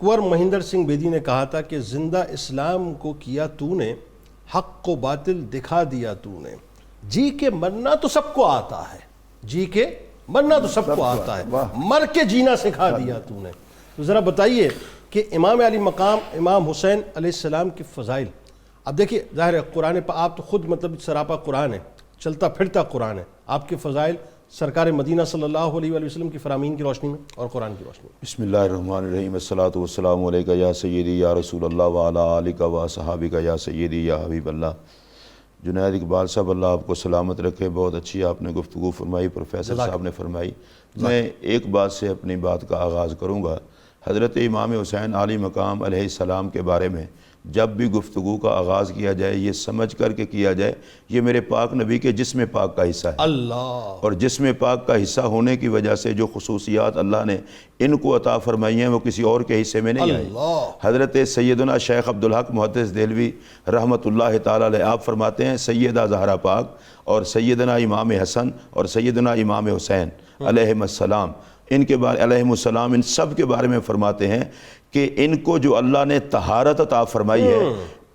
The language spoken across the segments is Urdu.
کنور مہندر سنگھ بیدی نے کہا تھا کہ زندہ اسلام کو کیا تو نے، حق کو باطل دکھا دیا تو نے، جی کے مرنا تو سب کو آتا ہے، جی کے مرنا تو سب کو آتا ہے، مر کے جینا سکھا دیا تو نے۔ تو ذرا بتائیے کہ امام علی مقام امام حسین علیہ السلام کی فضائل، اب دیکھیے ظاہر ہے قرآن پہ آپ تو خود مطلب سراپا قرآن ہے، چلتا پھرتا قرآن ہے، آپ کے فضائل سرکار مدینہ صلی اللہ علیہ وآلہ وسلم کی فرامین کی روشنی میں اور قرآن کی روشنی میں۔ بسم اللہ الرحمن الرحیم، الصلاۃ والسلام علیکہ یا سیدی یا رسول اللہ وعلی آلکہ و صحابکہ یا سیدی یا حبیب اللہ۔ جنید اقبال صاحب اللہ آپ کو سلامت رکھے، بہت اچھی آپ نے گفتگو فرمائی، پروفیسر صاحب نے فرمائی۔ میں ایک بات سے اپنی بات کا آغاز کروں گا۔ حضرت امام حسین علی مقام علیہ السلام کے بارے میں جب بھی گفتگو کا آغاز کیا جائے یہ سمجھ کر کے کیا جائے یہ میرے پاک نبی کے جسم پاک کا حصہ ہے، اللہ، اور جسم پاک کا حصہ ہونے کی وجہ سے جو خصوصیات اللہ نے ان کو عطا فرمائی ہیں وہ کسی اور کے حصے میں نہیں آئی۔ حضرت سیدنا شیخ عبدالحق محدث دہلوی رحمۃ اللہ تعالی علیہ آپ فرماتے ہیں سیدہ زہرا پاک اور سیدنا امام حسن اور سیدنا امام حسین علیہم السلام، ان کے بارے علیہم السلام ان سب کے بارے میں فرماتے ہیں کہ ان کو جو اللہ نے طہارت عطا فرمائی ہے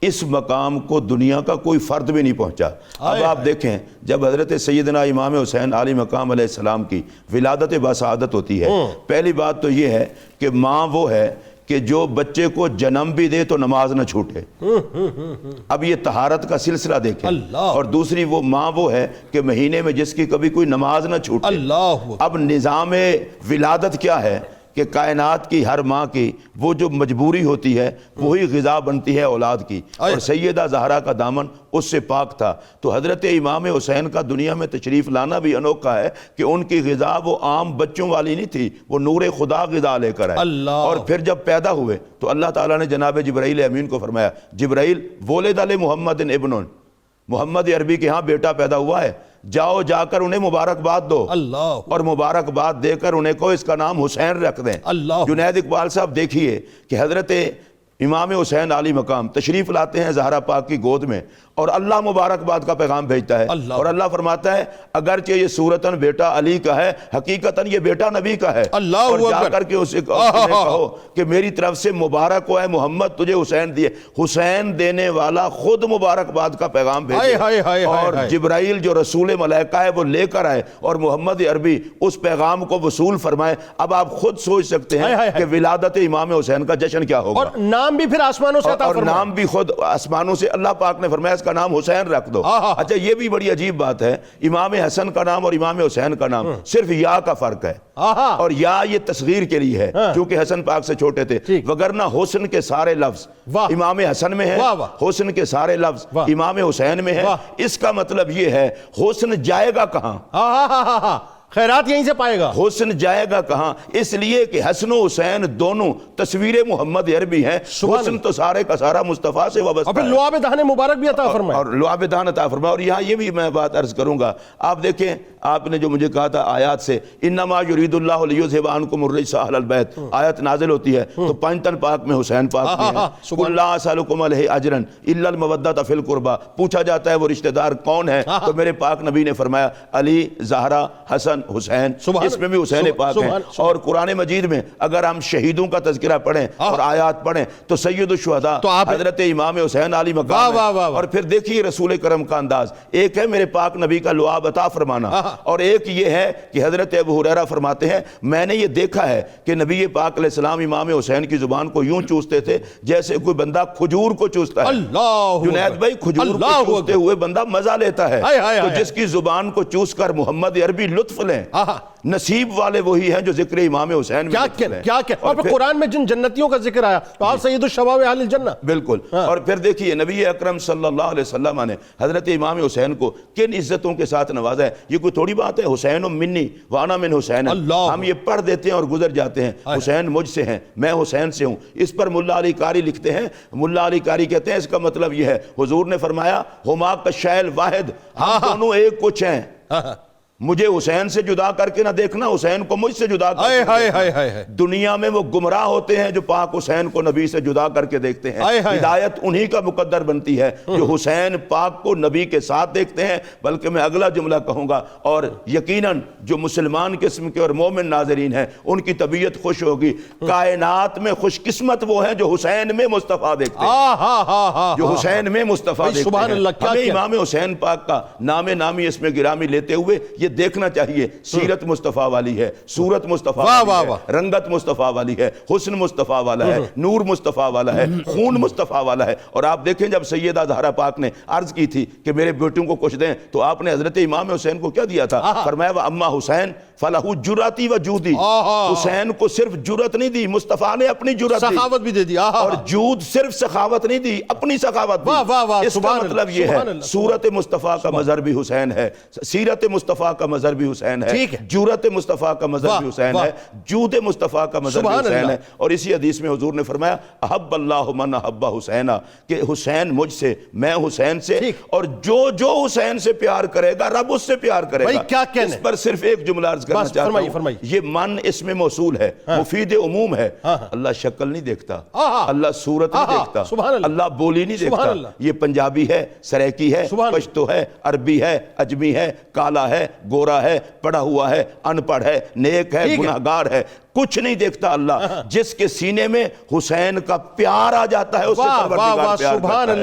اس مقام کو دنیا کا کوئی فرد بھی نہیں پہنچا۔ اب آپ دیکھیں جب حضرت سیدنا امام حسین علی مقام علیہ السلام کی ولادت باسعادت ہوتی ہے، پہلی بات تو یہ ہے کہ ماں وہ ہے کہ جو بچے کو جنم بھی دے تو نماز نہ چھوٹے، اب یہ طہارت کا سلسلہ دیکھیں، اور دوسری وہ ماں وہ ہے کہ مہینے میں جس کی کبھی کوئی نماز نہ چھوٹے۔ اب نظام ولادت کیا ہے کہ کائنات کی ہر ماں کی وہ جو مجبوری ہوتی ہے وہی غذا بنتی ہے اولاد کی، اور سیدہ زہرا کا دامن اس سے پاک تھا۔ تو حضرت امام حسین کا دنیا میں تشریف لانا بھی انوکھا ہے کہ ان کی غذا وہ عام بچوں والی نہیں تھی، وہ نور خدا غذا لے کر آئے۔ اور پھر جب پیدا ہوئے تو اللہ تعالیٰ نے جناب جبرائیل امین کو فرمایا جبرائیل ولد لمحمد ابن، محمد عربی کے ہاں بیٹا پیدا ہوا ہے، جاؤ جا کر انہیں مبارکباد دو، اور مبارکباد دے کر انہیں کو اس کا نام حسین رکھ دیں۔ جنید اقبال صاحب دیکھیے کہ حضرت امام حسین علی مقام تشریف لاتے ہیں زہرا پاک کی گود میں اور اللہ مبارکباد کا پیغام بھیجتا ہے، اور اللہ فرماتا ہے اگرچہ یہ صورتاً بیٹا علی کا ہے حقیقتاً یہ بیٹا نبی کا ہے، اور جا کر کے اسے کہو کہ میری طرف سے مبارک ہو اے محمد تجھے حسین دیے، حسین دینے والا خود مبارکباد کا پیغام بھیجے، اور جبرائیل جو رسول ملائکہ ہے وہ لے کر آئے اور محمد عربی اس پیغام کو وصول فرمائے۔ اب آپ خود سوچ سکتے ہیں کہ ولادت امام حسین کا جشن کیا ہوگا، اور نام بھی پھر آسمانوں سے عطا فرمایا، اور نام بھی خود آسمانوں سے اللہ پاک نے فرمایا اس کا نام حسین رکھ دو۔ اچھا یہ بھی بڑی عجیب بات ہے، امام حسن کا نام اور امام حسین کا نام صرف یا کا فرق ہے، اور یا یہ تصغیر کے لیے ہے کیونکہ حسن پاک سے چھوٹے تھے، وگرنہ حسن کے سارے لفظ امام حسن میں ہے، حسن کے سارے لفظ امام حسین میں ہے۔ اس کا مطلب یہ ہے حسن جائے گا کہاں، خیرات یہیں سے پائے گا، حسن جائے گا کہاں، اس لیے کہ حسن و حسین دونوں تصویر محمد عربی ہیں، حسن تو سارے کا سارا مصطفیٰ سے وابستہ ہے، اور پھر لعاب دہن مبارک بھی عطا فرمائے، اور لعاب دہن عطا فرمائے۔ اور یہاں یہ بھی میں بات عرض کروں گا، آپ دیکھیں آپ نے جو مجھے کہا تھا آیات سے انما یرید اللہ لیذھب عنکم الرجس اہل البیت، آیت نازل ہوتی ہے تو پنجتن پاک میں حسین پاک میں ہے، قل لا اسألکم علیہ اجرا الا المودۃ فی القربى، پوچھا جاتا ہے وہ رشتہ دار کون ہے تو میرے پاک نبی نے فرمایا علی، زہرا، حسن، حسین، اس میں بھی حسین پاک ہیں۔ اور قرآن مجید میں اگر ہم شہیدوں کا تذکرہ پڑھیں اور آیات پڑھیں تو سید الشہداء حضرت امام حسین علی مقام ہے، اور پھر دیکھیے رسول کرم کا انداز، ایک ہے میرے پاک نبی کا لعاب عطا فرمانا، اور ایک یہ ہے کہ حضرت ابو ہریرہ فرماتے ہیں میں نے یہ دیکھا ہے کہ نبی پاک علیہ السلام امام حسین کی زبان کو یوں چوستے تھے جیسے کوئی بندہ کھجور کو چوستا ہے۔ جنید بھائی کھجور کو چوستے ہوئے بندہ مزہ لیتا ہے، تو جس کی زبان کو چوس کر محمد عربی لطف لیں نصیب والے وہی ہیں جو ذکر امام حسین میں کیا اور پھر قرآن میں جن جنتیوں کا ذکر آیا تو آپ سید الشباب اہل الجنہ، بالکل۔ اور پھر دیکھیے نبی اکرم صلی اللہ علیہ وسلم نے حضرت امام حسین کو کن عزتوں کے ساتھ نوازا ہے، یہ کوئی تھوڑی بات ہے، حسین منی وانا من حسین، ہم یہ پڑھ دیتے ہیں اور گزر جاتے ہیں، حسین مجھ سے ہیں میں حسین سے ہوں۔ اس پر ملا علی قاری لکھتے ہیں، ملا علی قاری کہتے ہیں اس کا مطلب یہ ہے حضور نے فرمایا ہما کالشیء الواحد، ہم دونوں ایک کچھ ہیں، مجھے حسین سے جدا کر کے نہ دیکھنا، حسین کو مجھ سے جدا کر کے دیکھنا۔ دنیا میں وہ گمراہ ہوتے ہیں جو پاک حسین کو نبی سے جدا کر کے دیکھتے ہیں۔ ہدایت انہی کا مقدر بنتی ہے جو حسین پاک کو نبی کے ساتھ دیکھتے ہیں۔ بلکہ میں اگلا جملہ کہوں گا، اور یقیناً جو مسلمان قسم کے اور مومن ناظرین ہیں ان کی طبیعت خوش ہوگی۔ کائنات میں خوش قسمت وہ ہیں جو حسین میں مصطفیٰ دیکھتے ہیں، جو حسین میں مصطفیٰ دیکھتے ہیں۔ ہمیں امام حسین پاک کا نام نامی اسم گرامی لیتے ہوئے یہ دیکھنا چاہیے، سیرت مصطفیٰ والی ہے، صورت مصطفیٰ والی ہے، رنگت مصطفیٰ والی ہے، حسن مصطفیٰ والا ہے، نور مصطفیٰ والا ہے، خون مصطفیٰ والا ہے۔ اور آپ دیکھیں جب سیدہ زہرا پاک نے عرض کی تھی کہ میرے بیٹوں کو کچھ دیں، تو آپ نے حضرت امام حسین کو کیا دیا تھا؟ فرمایا وَأَمَّا حسین فَلَهُ جُرَّتِي وَجُودِي۔ حسین کو صرف جرت نہیں دی، مصطفیٰ نے اپنی جرت دی، سخاوت بھی دے دی، اور جود صرف سخاوت نہیں دی، اپنی سخاوت دی۔ اس کا مطلب یہ ہے صورت مصطفیٰ کا مظہر بھی حسین ہے، سیرت مصطفیٰ کا مظہر بھی حسین ہے، جرت مصطفیٰ کا مظہر بھی حسین ہے، جود مصطفیٰ کا مظہر بھی حسین ہے۔ اور اسی حدیث میں حضور نے فرمایا احب اللہ من احب حسین، کہ حسین مجھ سے، میں حسین سے، اور جو جو حسین سے پیار کرے گا رب اس سے پیار کرے گا۔ اس پر صرف ایک جملہ عرض کرنا چاہتا ہوں، یہ من اسم موصول ہے، مفید عموم ہے۔ اللہ شکل نہیں دیکھتا، اللہ صورت نہیں دیکھتا، اللہ بولی نہیں دیکھتا۔ یہ پنجابی ہے، سریکی ہے، پشتو ہے، عربی ہے، اجمی ہے، کالا ہے، گورا ہے، پڑھا ہوا ہے، ان پڑھ ہے، نیک ہے، گناہگار ہے، کچھ نہیں دیکھتا اللہ۔ جس کے سینے میں حسین کا پیار آ جاتا ہے اسے پروردگار پیار کرتا ہے۔